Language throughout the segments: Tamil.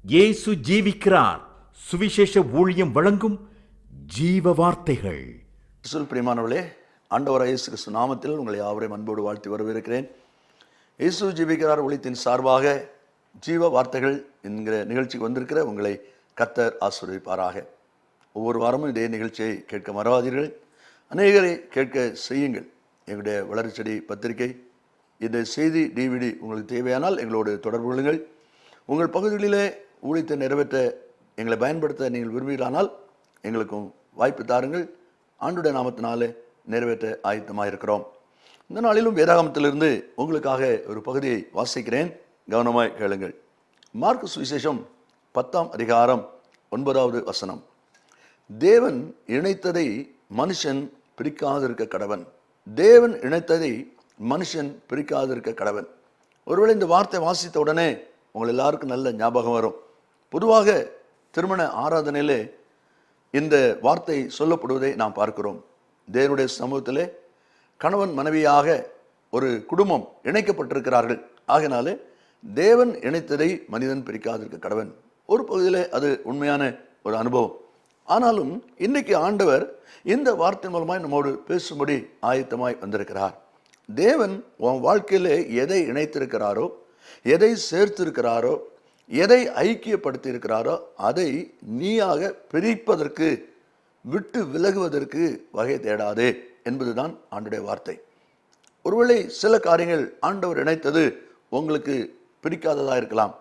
இயேசு ஜீவிக்கிறார். சுவிசேஷ ஊழியம் வழங்கும் ஜீவ வார்த்தைகள். பிரியமானவர்களே, ஆண்டவராகிய இயேசு கிறிஸ்து நாமத்தில் உங்களை யாவரையும் அன்போடு வாழ்த்தி வரவேற்கிறேன். இயேசு ஜீவிக்கிறார் ஒளித்தின் சார்பாக ஜீவ வார்த்தைகள் என்கிற நிகழ்ச்சிக்கு வந்திருக்கிற உங்களை கர்த்தர் ஆசீர்வதிப்பாராக. ஒவ்வொரு வாரமும் இதே நிகழ்ச்சியை கேட்க மறவாதீர்கள். அநேகரை கேட்க செய்யுங்கள். எங்களுடைய வளர்ச்செடி பத்திரிகை, இந்த செய்தி டிவிடி உங்களுக்கு தேவையானால் எங்களோடு தொடர்பு கொள்ளுங்கள். உங்கள் பகுதிகளிலே ஊழியத்தை நிறைவேற்ற எங்களை பயன்படுத்த நீங்கள் விரும்புகிறானால் எங்களுக்கும் வாய்ப்பு தாருங்கள். ஆண்டுடைய நாமத்தினாலே நிறைவேற்ற ஆயத்தமாக இருக்கிறோம். இந்த நாளிலும் வேதாகமத்திலிருந்து உங்களுக்காக ஒரு பகுதியை வாசிக்கிறேன், கவனமாய் கேளுங்கள். மார்க்கு சுவிசேஷம் 10ஆம் அதிகாரம் 9வது வசனம். தேவன் இணைத்ததை மனுஷன் பிரிக்காதிருக்க கடவன். தேவன் இணைத்ததை மனுஷன் பிரிக்காதிருக்க கடவன். ஒருவேளை இந்த வார்த்தை வாசித்த உடனே உங்கள் எல்லாருக்கும் நல்ல ஞாபகம் வரும். பொதுவாக திருமண ஆராதனையிலே இந்த வார்த்தை சொல்லப்படுவதை நாம் பார்க்கிறோம். தேவனுடைய சமூகத்திலே கணவன் மனைவியாக ஒரு குடும்பம் இணைக்கப்பட்டிருக்கிறார்கள். ஆகினாலே தேவன் இணைத்ததை மனிதன் பிரிக்காதிருக்க கடவன். ஒரு பகுதியில் அது உண்மையான ஒரு அனுபவம். ஆனாலும் இன்னைக்கு ஆண்டவர் இந்த வார்த்தை மூலமாய் நம்மோடு பேசும்படி ஆயத்தமாய் வந்திருக்கிறார். தேவன் உன் வாழ்க்கையிலே எதை இணைத்திருக்கிறாரோ, எதை சேர்த்திருக்கிறாரோ, எதை ஐக்கியப்படுத்தி இருக்கிறாரோ அதை நீயாக பிரிப்பதற்கு, விட்டு விலகுவதற்கு வகை தேடாதே என்பதுதான் ஆண்டவருடைய வார்த்தை. ஒருவேளை சில காரியங்கள் ஆண்டவர் இணைத்தது உங்களுக்கு பிடிக்காததா இருக்கலாம்,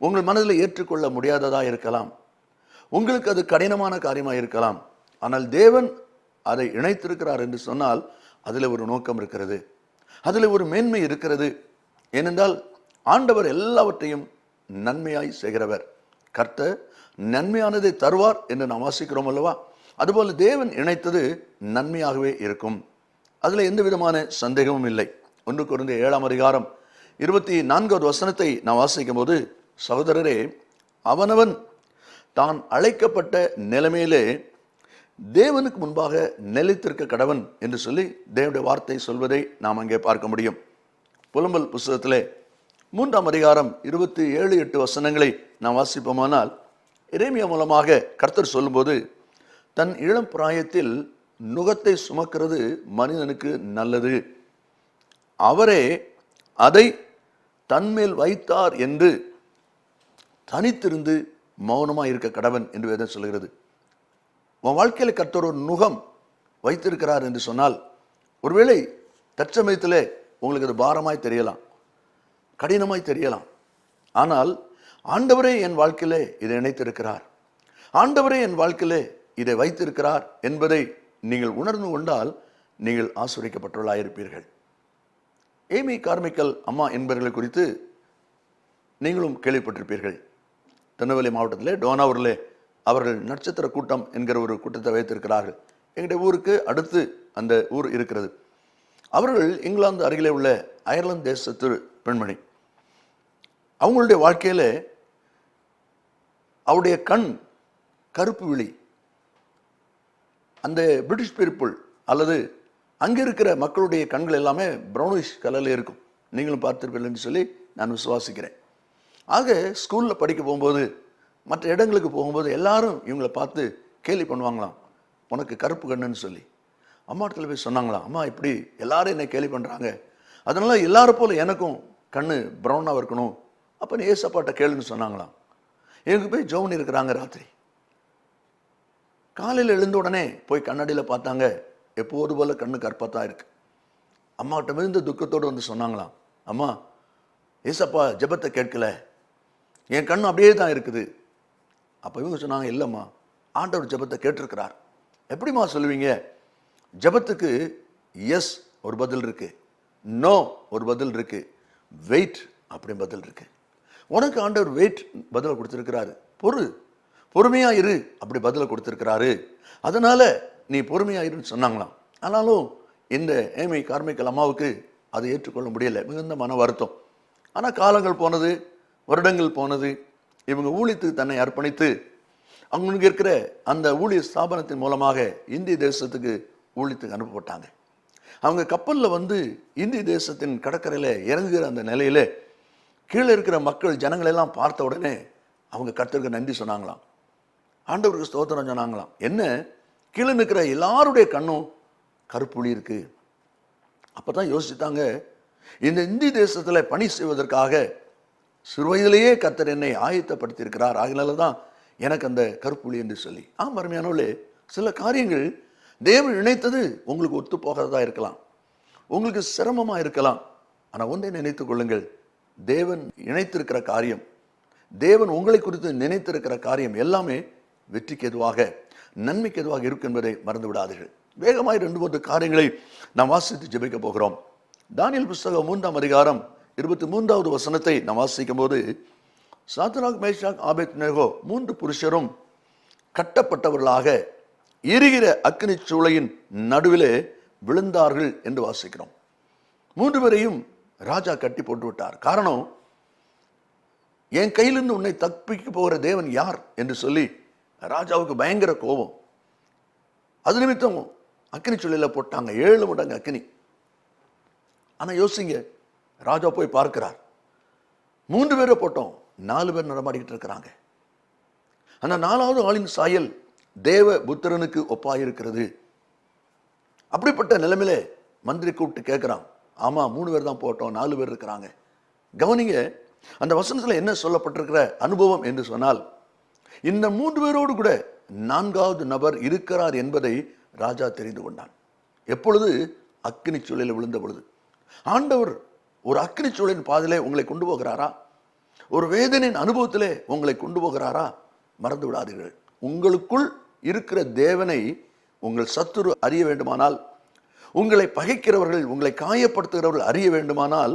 உங்கள் மனதில் ஏற்றுக்கொள்ள முடியாததா இருக்கலாம், உங்களுக்கு அது கடினமான காரியமாக இருக்கலாம். ஆனால் தேவன் அதை இணைத்திருக்கிறார் என்று சொன்னால் அதில் ஒரு நோக்கம் இருக்கிறது, அதில் ஒரு மேன்மை இருக்கிறது. ஏனென்றால் ஆண்டவர் எல்லாவற்றையும் நன்மையாய் செய்கிறவர். கர்த்தர் நன்மையானதை தருவார் என்று நாம் வாசிக்கிறோம் அல்லவா? அதுபோல தேவன் இணைத்தது நன்மையாகவே இருக்கும். அதில் எந்த விதமான சந்தேகமும் இல்லை. 1 கொரிந்தியர் 7ஆம் அதிகாரம் 24வது வசனத்தை நாம் வாசிக்கும் போது, சகோதரரே, அவனவன் தான் அழைக்கப்பட்ட நிலைமையிலே தேவனுக்கு முன்பாக நிலைத்திருக்க கடவன் என்று சொல்லி தேவனுடைய வார்த்தை சொல்வதை நாம் அங்கே பார்க்க முடியும். புலம்பல் புஸ்தகத்திலே 3ஆம் அதிகாரம் 27-8 வசனங்களை நாம் வாசிப்போமானால், எரேமியா மூலமாக கர்த்தர் சொல்லும்போது, தன் இளம் பிராயத்தில் நுகத்தை சுமக்கிறது மனிதனுக்கு நல்லது, அவரே அதை தன்மேல் வைத்தார் என்று தனித்திருந்து மௌனமாக இருக்க கடவன் என்று வேதம் சொல்கிறது. உன் வாழ்க்கையில் கர்த்தர் ஒரு நுகம் வைத்திருக்கிறார் என்று சொன்னால், ஒருவேளை தற்சமயத்திலே உங்களுக்கு அது பாரமாய் தெரியலாம், கடினமாய் தெரியலாம். ஆனால் ஆண்டவரே என் வாழ்க்கையிலே இதை இணைத்திருக்கிறார், ஆண்டவரே என் வாழ்க்கையிலே இதை வைத்திருக்கிறார் என்பதை நீங்கள் உணர்ந்து கொண்டால் நீங்கள் ஆசீர்வதிக்கப்பட்டவர்களாயிருப்பீர்கள். ஏமி கார்மிக்கல் அம்மா என்பவர்களை குறித்து நீங்களும் கேள்விப்பட்டிருப்பீர்கள். திருநெல்வேலி மாவட்டத்திலே டோனாவூரிலே அவர்கள் நட்சத்திர கூட்டம் என்கிற ஒரு கூட்டத்தை வைத்திருக்கிறார்கள். எங்களுடைய ஊருக்கு அடுத்து அந்த ஊர் இருக்கிறது. அவர்கள் இங்கிலாந்து அருகிலே உள்ள அயர்லாந்து தேசத்து பெண்மணி. அவங்களுடைய வாழ்க்கையில் அவருடைய கண் கருப்பு விழி. அந்த பிரிட்டிஷ் பீப்புள் அல்லது அங்கே இருக்கிற மக்களுடைய கண்கள் எல்லாமே ப்ரௌனிஷ் கலரில் இருக்கும். நீங்களும் பார்த்திருப்பீர்கள் என்று சொல்லி நான் விசுவாசிக்கிறேன். ஆக ஸ்கூலில் படிக்க போகும்போது, மற்ற இடங்களுக்கு போகும்போது எல்லாரும் இவங்களை பார்த்து கேலி பண்ணுவாங்களாம், உனக்கு கருப்பு கண்ணுன்னு சொல்லி. அம்மாட்டத்தில் போய் சொன்னாங்களாம், அம்மா இப்படி எல்லாரும் என்னை கேலி பண்ணுறாங்க, அதனால எல்லாரும் போல் எனக்கும் கண்ணு ப்ரௌனாக இருக்கணும், அப்போ நீ ஏசப்பாட்ட கேளுன்னு சொன்னாங்களாம். எனக்கு போய் ஜோன் இருக்கிறாங்க. ராத்திரி காலையில் எழுந்த உடனே போய் கண்ணாடியில் பார்த்தாங்க, எப்போது போல் கண்ணு கருப்பாக தான் இருக்கு. அம்மாக்கிட்ட மிகுந்த துக்கத்தோடு வந்து சொன்னாங்களாம், அம்மா ஏசப்பா ஜெபத்தை கேட்கல, என் கண்ணு அப்படியே தான் இருக்குது. அப்போ இவங்க சொன்னாங்க, இல்லைம்மா ஆண்டவர் ஜெபத்தை கேட்டிருக்கிறார். எப்படிம்மா சொல்லுவீங்க? ஜெபத்துக்கு எஸ் ஒரு பதில் இருக்கு, நோ ஒரு பதில் இருக்கு, வெயிட் அப்படி பதில் இருக்கு. உனக்கு ஆண்டவர் வெயிட் பதில் கொடுத்திருக்கிறாரு, பொறுமையா இரு அப்படி பதில் கொடுத்திருக்கிறாரு, அதனால நீ பொறுமையா இருன்னு சொன்னாங்களாம். ஆனாலும் இந்த ஏமி கார்மிக்கல் அம்மாவுக்கு அதை ஏற்றுக்கொள்ள முடியல, மிகுந்த மன வருத்தம். ஆனால் காலங்கள் போனது, வருடங்கள் போனது. இவங்க ஊழியத்துக்கு தன்னை அர்ப்பணித்து அவங்க இருக்கிற அந்த ஊழிய ஸ்தாபனத்தின் மூலமாக இந்திய தேசத்துக்கு ஊழியத்துக்கு அனுப்பப்பட்டாங்க. அவங்க கப்பலில் வந்து இந்திய தேசத்தின் கடற்கரையில் இறங்குகிற அந்த நிலையில் கீழே இருக்கிற மக்கள் ஜனங்களெல்லாம் பார்த்த உடனே அவங்க கர்த்தருக்கு நன்றி சொன்னாங்களாம், ஆண்டவருக்கு ஸ்தோத்திரம் சொன்னாங்களாம். என்ன, கீழே நிற்கிற எல்லாருடைய கண்ணும் கருப்புள்ளி இருக்கு. அப்பதான் யோசித்தாங்க, இந்த இந்திய தேசத்துல பணி செய்வதற்காக சிறுவயதிலேயே கர்த்தர் என்னை ஆயத்தப்படுத்தி இருக்கிறார், அதனால தான் எனக்கு அந்த கருப்புள்ளி என்று சொல்லி. அருமையானவர்களே, சில காரியங்கள் தேவன் இணைத்தது உங்களுக்கு ஒத்து போகிறதா இருக்கலாம், உங்களுக்கு சிரமமா இருக்கலாம். ஆனா ஒன்றை நினைத்துக் கொள்ளுங்கள், தேவன் இணைத்திருக்கிற காரியம், தேவன் உங்களை குறித்து நினைத்திருக்கிற காரியம் எல்லாமே வெற்றிக்கு எதுவாக, நன்மைக்கு எதுவாக இருக்கும் என்பதை மறந்து விடாதீர்கள். வேகமாய் 2-3 காரியங்களை நாம் வாசித்து ஜெபிக்க போகிறோம். தானியேல் புஸ்தகம் 3ஆம் அதிகாரம் 23வது வசனத்தை நாம் வாசிக்கும் போது, சாத்ராக், மேஷாக், ஆபேத்நேகோ 3 புருஷரும் கட்டப்பட்டவர்களாக எரிகிற அக்கினி சூளையின் நடுவிலே விழுந்தார்கள் என்று வாசிக்கிறோம். 3 பேரையும் ராஜா கட்டி போட்டு விட்டார். காரணம், என் கையிலிருந்து உன்னை தப்பிக்க போகிற தேவன் யார் என்று சொல்லி ராஜாவுக்கு பயங்கர கோபம். அது நிமித்தம் அக்கினி சூளையில போட்டாங்க, 7 மடங்கு அக்கினி. ஆனா யோசிங்க, ராஜா போய் பார்க்கிறார், 3 பேரை போட்டோம், 4 பேர் நடமாடிக்கிட்டு இருக்கிறாங்க. அந்த 4வது ஆளின் சாயல் தேவ புத்திரனுக்கு ஒப்பாயிருக்கிறது. அப்படிப்பட்ட நிலைமையிலே மந்திரி கூப்பிட்டு கேட்கிறான், ஆமா 3 பேர் தான் போட்டோம், 4 பேர் இருக்கிறாங்க. கவனிங்க, அந்த வசனத்துல என்ன சொல்லப்பட்டிருக்கிற அனுபவம் என்று சொன்னால், இந்த 3 பேரோடு கூட 4வது நபர் இருக்கிறார் என்பதை ராஜா தெரிந்து கொண்டான். எப்பொழுது? அக்கினி சூளையில் விழுந்த பொழுது. ஆண்டவர் ஒரு அக்கினி சூளையின் பாதையிலே உங்களை கொண்டு போகிறாரா? ஒரு வேதனையின் அனுபவத்திலே உங்களை கொண்டு போகிறாரா? மறந்து விடாதீர்கள். உங்களுக்குள் இருக்கிற தேவனை உங்கள் சத்துரு அறிய வேண்டுமானால், உங்களை பகைக்கிறவர்கள், உங்களை காயப்படுத்துகிறவர்கள் அறிய வேண்டுமானால்,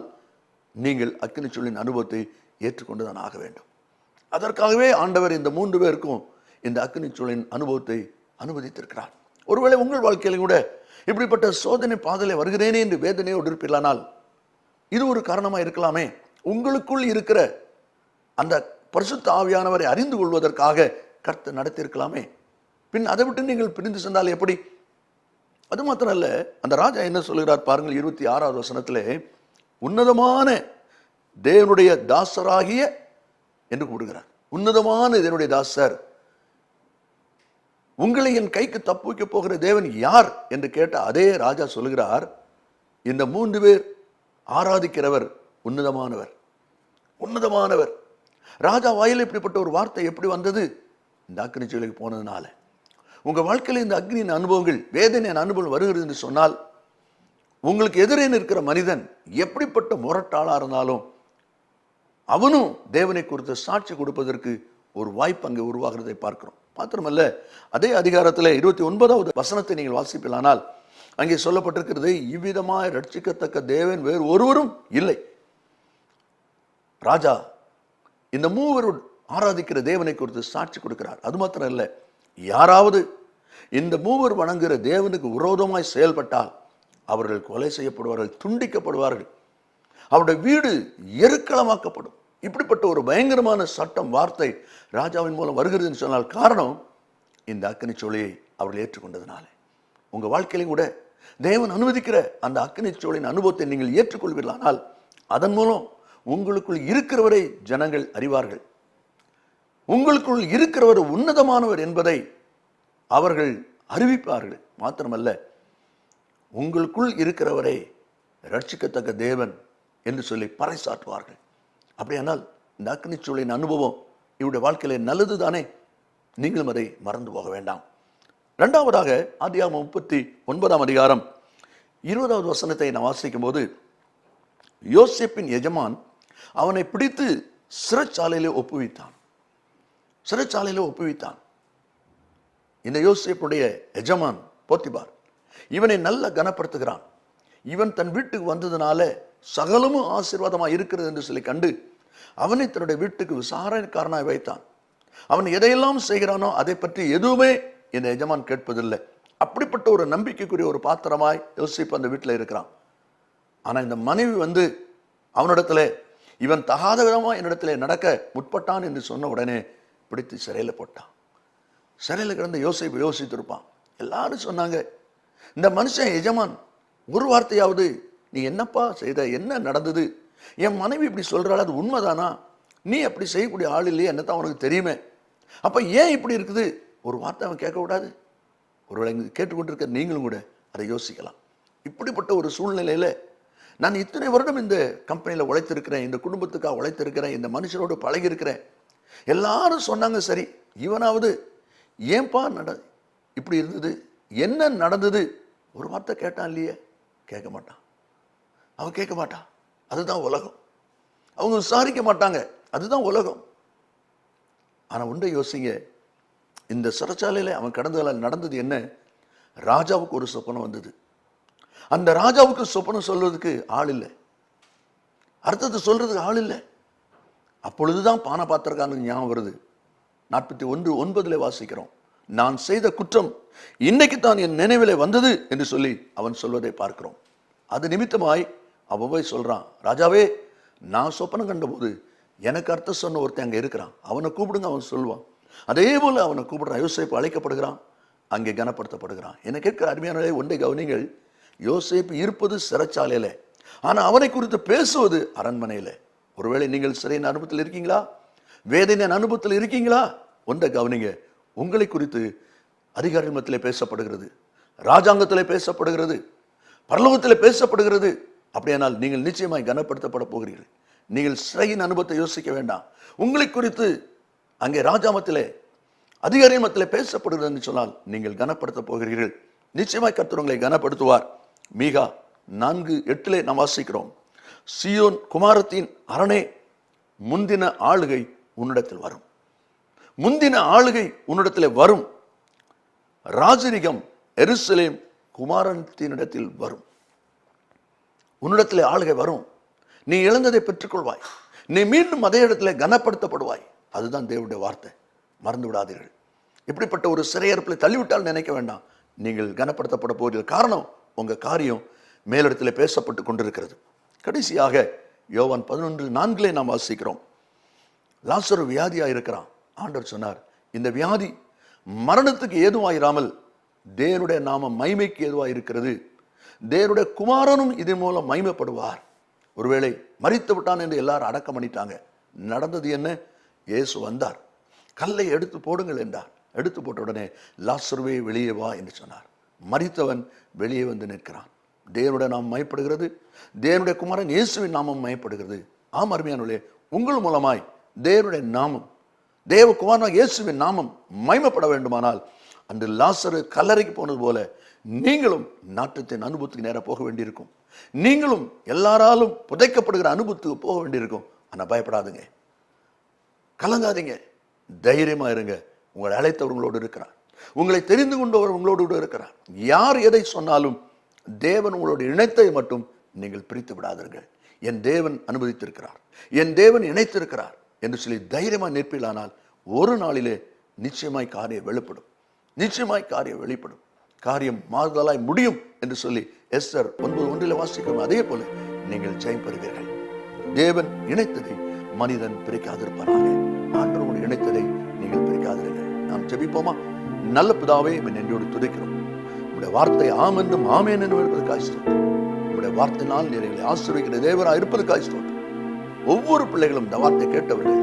நீங்கள் அக்கினி சூளையின் அனுபவத்தை ஏற்றுக்கொண்டுதான் ஆக வேண்டும். அதற்காகவே ஆண்டவர் இந்த 3 பேருக்கும் இந்த அக்கினி சூளையின் அனுபவத்தை அனுமதித்திருக்கிறார். ஒருவேளை உங்கள் வாழ்க்கையிலும் கூட இப்படிப்பட்ட சோதனை பாதையிலே வருகிறேனே என்று வேதனையோடு இருப்பீர்களானால், இது ஒரு காரணமாக இருக்கலாமே. உங்களுக்குள் இருக்கிற அந்த பரிசுத்த ஆவியானவரை அறிந்து கொள்வதற்காக கர்த்தர் நடத்தியிருக்கலாமே. பின் அதை விட்டு நீங்கள் பிரிந்து சென்றால் எப்படி? அது மாத்திரம் அல்ல, அந்த ராஜா என்ன சொல்கிறார் பாருங்கள், 26வது வசனத்திலே, உன்னதமான தேவனுடைய தாசராகிய என்று கூறுகிறார். உன்னதமான தேவனுடைய தாசர், உங்களை என் கைக்கு தப்புவிக்க போகிற தேவன் யார் என்று கேட்ட அதே ராஜா சொல்கிறார், இந்த 3 பேர் ஆராதிக்கிறவர் உன்னதமானவர். உன்னதமானவர். ராஜா வாயில இப்படிப்பட்ட ஒரு வார்த்தை எப்படி வந்தது? இந்த அக்னி சூளைக்கு போனதுனால. உங்க வாழ்க்கையில் இந்த அக்னியின் அனுபவங்கள், வேதனையின் அனுபவம் வருகிறது என்று சொன்னால், உங்களுக்கு எதிரே நிற்கிற மனிதன் எப்படிப்பட்ட முரட்டாளா இருந்தாலும் அவனும் தேவனை குறித்து சாட்சி கொடுப்பதற்கு ஒரு வாய்ப்பு அங்கே உருவாகிறதை பார்க்கிறோம். மாத்திரமல்ல, அதே அதிகாரத்தில் 29வது வசனத்தை நீங்கள் வாசிப்பீர்களானால் அங்கே சொல்லப்பட்டிருக்கிறது, இவ்விதமாய் ரட்சிக்கத்தக்க தேவன் வேறு ஒருவரும் இல்லை. ராஜா இந்த 3 ஆராதிக்கிற தேவனை குறித்து சாட்சி கொடுக்கிறார். அது மாத்திரம் இல்லை, யாராவது இந்த 3 வணங்குகிற தேவனுக்கு விரோதமாய் செயல்பட்டால் அவர்கள் கொலை செய்யப்படுவார்கள், துண்டிக்கப்படுவார்கள், அவருடைய வீடு எருக்களமாக்கப்படும். இப்படிப்பட்ட ஒரு பயங்கரமான சட்டம், வார்த்தை ராஜாவின் மூலம் வருகிறது என்று சொன்னால், காரணம் இந்த அக்கினி சூளையை அவர்கள் ஏற்றுக்கொண்டதுனால. உங்க வாழ்க்கையிலும் கூட தேவன் அனுமதிக்கிற அந்த அக்கினி சூளையின் அனுபவத்தை நீங்கள் ஏற்றுக்கொள்வீர்களானால், அதன் மூலம் உங்களுக்குள் இருக்கிறவரை ஜனங்கள் அறிவார்கள். உங்களுக்குள் இருக்கிறவர் உன்னதமானவர் என்பதை அவர்கள் அறிவிப்பார்கள். மாத்திரமல்ல, உங்களுக்குள் இருக்கிறவரை ரட்சிக்கத்தக்க தேவன் என்று சொல்லி பறைசாற்றுவார்கள். அப்படியானால் இந்த அக்னி சூளையின் அனுபவம் இவருடைய வாழ்க்கையில நல்லது தானே? நீங்களும் அதை மறந்து போக வேண்டாம். 2வதாக ஆதியாகமம் 39ஆம் அதிகாரம் 20வது வசனத்தை நான் வாசிக்கும் போது, யோசேப்பின் எஜமான் அவனை பிடித்து சிறைச்சாலையிலே ஒப்புவித்தான். சிறைச்சாலையிலே ஒப்புவித்தான். இந்த யோசேப்புடைய எஜமான் போத்திபார் இவனை நல்ல கனப்படுத்துகிறான். இவன் தன் வீட்டுக்கு வந்ததுனால சகலமும் ஆசீர்வாதமாக இருக்கிறது என்று சொல்லி கண்டு அவனை தன்னுடைய வீட்டுக்கு விசாரணைக்காரனாய் வைத்தான். அவன் எதையெல்லாம் செய்கிறானோ அதை பற்றி எதுவுமே இந்த எஜமான் கேட்பதில்லை. அப்படிப்பட்ட ஒரு நம்பிக்கைக்குரிய ஒரு பாத்திரமாய் யோசிப்பு அந்த வீட்டில் இருக்கிறான். ஆனா இந்த மனைவி வந்து அவனிடத்துல இவன் தகாத விதமா என்னிடத்துல நடக்க முற்பட்டான் என்று சொன்ன உடனே பிடித்து சிறையில போட்டான். சிறையில கிடந்த யோசிப்பு யோசித்திருப்பான். எல்லாரும் சொன்னாங்க, இந்த மனுஷன் எஜமான் ஒரு வார்த்தையாவது, நீ என்னப்பா செய்த, என்ன நடந்தது, என் மனைவி இப்படி சொல்றாள், அது உண்மைதானா, நீ அப்படி செய்யக்கூடிய ஆள் இல்லையே, என்னத்தான் உனக்கு தெரியுமே, அப்போ ஏன் இப்படி இருக்குது? ஒரு வார்த்தை அவன் கேட்கக்கூடாது? ஒருவேளை இங்கே கேட்டுக்கொண்டிருக்க நீங்களும் கூட அதை யோசிக்கலாம். இப்படிப்பட்ட ஒரு சூழ்நிலையில் நான் இத்தனை வருடம் இந்த கம்பெனியில் உழைத்திருக்கிறேன், இந்த குடும்பத்துக்காக உழைத்திருக்கிறேன், இந்த மனுஷனோடு பழகியிருக்கிறேன், எல்லாரும் சொன்னாங்க சரி, இவனாவது ஏன்பா இப்படி இருந்தது, என்ன நடந்தது, ஒரு வார்த்தை கேட்டான் இல்லையே? கேட்க மாட்டான். அவன் கேட்க மாட்டான். அதுதான் உலகம். அவங்க விசாரிக்க மாட்டாங்க. அதுதான் உலகம். ஆனால் உண்டை யோசிங்க, இந்த சிறைச்சாலையில் அவன் கடந்ததால் நடந்தது என்ன? ராஜாவுக்கு ஒரு சொப்பனம் வந்தது. அந்த ராஜாவுக்கு சொப்பனம் சொல்றதுக்கு ஆள் இல்லை, அர்த்தத்தை சொல்றதுக்கு ஆள் இல்லை. அப்பொழுதுதான் பானபாத்திரக்காரனுக்கு ஞாபகம் வருது. 41:9 வாசிக்கிறோம், நான் செய்த குற்றம் இன்னைக்கு தான் என் நினைவிலே வந்தது என்று சொல்லி அவன் சொல்வதை பார்க்கிறோம். அது நிமித்தமாய் அவன் போய் சொல்றான், ராஜாவே, நான் சொப்பனம் கண்டபோது எனக்கு அர்த்தம் சொன்ன ஒருத்தன் அங்கே இருக்கிறான், அவனை கூப்பிடுங்க. அவன் சொல்லுவான். அதே போல அவனை கூப்பிடுறான். யோசேப்பு அழைக்கப்படுகிறான், அங்கே கனப்படுத்தப்படுகிறான். என்னை கேட்கிற அருமையானவர்களே, ஒன்றை கவனிங்கள். யோசேப்பு இருப்பது சிறைச்சாலையில், ஆனால் அவனை குறித்து பேசுவது அரண்மனையில். ஒருவேளை நீங்கள் சிறையின் அனுபவத்தில் இருக்கீங்களா? வேதனையின் அனுபவத்தில் இருக்கீங்களா? ஒன்றை கவனிங்க, உங்களை குறித்து அதிகாரி மத்தியிலே பேசப்படுகிறது, ராஜாங்கத்தில் பேசப்படுகிறது, பரலோகத்தில் பேசப்படுகிறது. அப்படியானால் நீங்கள் நிச்சயமாய் கனப்படுத்தப்பட போகிறீர்கள். நீங்கள் சிறையின் அனுபவத்தை யோசிக்க வேண்டாம். உங்களை குறித்து அங்கே ராஜாமத்திலே அதிகாரி மத்தியிலே பேசப்படுகிறது என்று சொன்னால் நீங்கள் கனப்படுத்த போகிறீர்கள். நிச்சயமாய் கர்த்தர் உங்களை கனப்படுத்துவார். மீகா 4:8 நாம் வாசிக்கிறோம், சீயோன் குமாரத்தின் அரணே, முந்தின ஆளுகை உன்னிடத்தில் வரும். முந்தின ஆளுகை உன்னிடத்தில் வரும். ராஜரிகம் எருசலேம் குமாரத்தினிடத்தில் வரும். உன்னிடத்தில் ஆளுகை வரும். நீ இழந்ததை பெற்றுக்கொள்வாய். நீ மீண்டும் அதே இடத்துல கனப்படுத்தப்படுவாய். அதுதான் தேவனுடைய வார்த்தை. மறந்து விடாதீர்கள். இப்படிப்பட்ட ஒரு சிறையறுப்பில் தள்ளிவிட்டால் நினைக்க வேண்டாம், நீங்கள் கனப்படுத்தப்பட போகிறீர்கள். காரணம், உங்க காரியம் மேலிடத்தில் பேசப்பட்டு கொண்டிருக்கிறது. கடைசியாக யோவான் 11:4 நாம் வாசிக்கிறோம், லாசரு வியாதியாக இருக்கிறான். ஆண்டவர் சொன்னார், இந்த வியாதி மரணத்துக்கு ஏதுவாயிராமல் தேவனுடைய நாம மகிமைக்கு ஏதுவாக இருக்கிறது. தேவனுடைய குமாரனும் இதன் மூலம் மகிமைப்படுவார். ஒருவேளை மரித்து விட்டான் என்று எல்லாரும் அடக்கம் பண்ணிட்டாங்க. நடந்தது என்ன? இயேசு வந்தார், கல்லை எடுத்து போடுங்கள் என்றார். எடுத்து போட்ட உடனே லாசருவே வெளியே வா என்று சொன்னார். மரித்தவன் வெளியே வந்து நிற்கிறான். தேவனுடைய நாமம் மயப்படுகிறது. தேவனுடைய குமாரன் இயேசுவின் நாமம் மயப்படுகிறது. ஆம் அருமையானவர்களே, உங்கள் மூலமாய் தேவனுடைய நாமம், தேவகுமாரன் இயேசுவின் நாமம் மகிமைப்பட வேண்டுமானால் அன்று லாசரு கல்லறைக்கு போனது போல நீங்களும் நாட்டத்தின் அனுபவத்துக்கு நேராக போக வேண்டியிருக்கும். நீங்களும் எல்லாராலும் புதைக்கப்படுகிற அனுபவத்துக்கு போக வேண்டியிருக்கும். ஆனால் பயப்படாதுங்க, கலங்காதீங்க, தைரியமா இருங்க. உங்களை அழைத்தவர்களோடு இருக்கிறார். உங்களை தெரிந்து கொண்டவர் உங்களோடு இருக்கிறார். யார் எதை சொன்னாலும் தேவன் உங்களோட இணைத்தை மட்டும் நீங்கள் பிரித்து விடாதீர்கள். என் தேவன் அனுமதித்திருக்கிறார், என் தேவன் இணைத்திருக்கிறார் என்று சொல்லி தைரியமாக நிற்பீர்களானால் ஒரு நாளிலே நிச்சயமாய் காரியம் வெளிப்படும். நிச்சயமாய் காரியம் வெளிப்படும். காரியம் மாறுதலாய் முடியும் என்று சொல்லி எஸ்தர் 9:1 வாசிக்கிறோம். அதே போல நீங்கள் ஜெயம் பெறுவீர்கள். தேவன் இணைத்ததை மனிதன் பிரிக்காதிருப்பாராக. ஆண்டவரோடு இணைத்ததை நீங்கள் பிரிக்காதிருங்கள். நாம் ஜெபிப்போமா? நல்ல பிதாவே, நன்றியோடு துதிக்கிறோம். உங்களுடைய வார்த்தை ஆம் என்றும் ஆமேன் என்றும் இருப்பதற்காக ஸ்தோத்திரம். உங்களுடைய வார்த்தையினால் எங்களை ஆசீர்வதிக்கிற தேவனாக இருப்பதற்காக ஸ்தோத்திரம். ஒவ்வொரு பிள்ளைகளும் இந்த வார்த்தை கேட்டவர்கள்,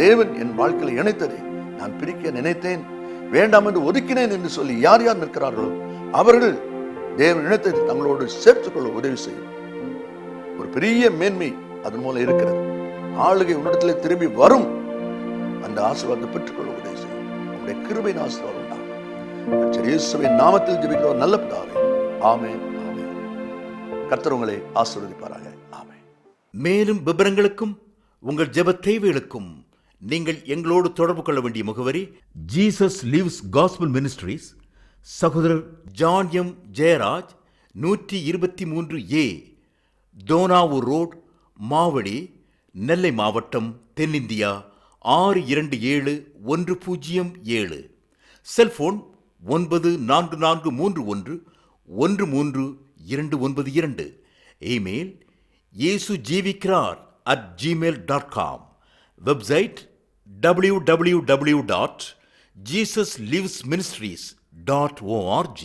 தேவன் என் வாழ்க்கையில் இணைத்ததை நான் பிரிக்க நினைத்தேன், வேண்டாம் என்று ஒதுக்கினேன் என்று சொல்லி யார் யார் நிற்கிறார்களோ அவர்கள் தேவன் இணைத்ததை தங்களோடு சேர்த்துக்கொள்ள உதவி செய்யும். ஒரு பெரிய மேன்மை அதன் மூலம் இருக்கிறது. ஆளுகை உன்னிடத்தில் திரும்பி வரும். அந்த ஆசீர்வாதத்தை பெற்றுக்கொள்ள உதவி செய்யும். உங்களுடைய கிருபையின் ஆசீர்வாதம் உண்டாகும். இயேசுவின் நாமத்தில் ஜெபிக்கிறோம் நல்ல பிதாவே. ஆமென், ஆமென். கர்த்தர் உங்களை ஆசீர்வதிப்பாராக. ஆமென். மேலும் விவரங்களுக்கும் உங்கள் ஜெப தேவைகளுக்கும் நீங்கள் எங்களோடு தொடர்பு கொள்ள வேண்டிய முகவரி, ஜீசஸ் லிவ்ஸ் காஸ்பல் மினிஸ்ட்ரீஸ், சகோதரர் John M Jeyaraj, 123A Dohnavur road, Mavadi, Nellai மாவட்டம், தென்னிந்தியா 627107. Cellphone 9443113292. Email yesujeevikrar@gmail.com. Website www.jesuslivesministries.org.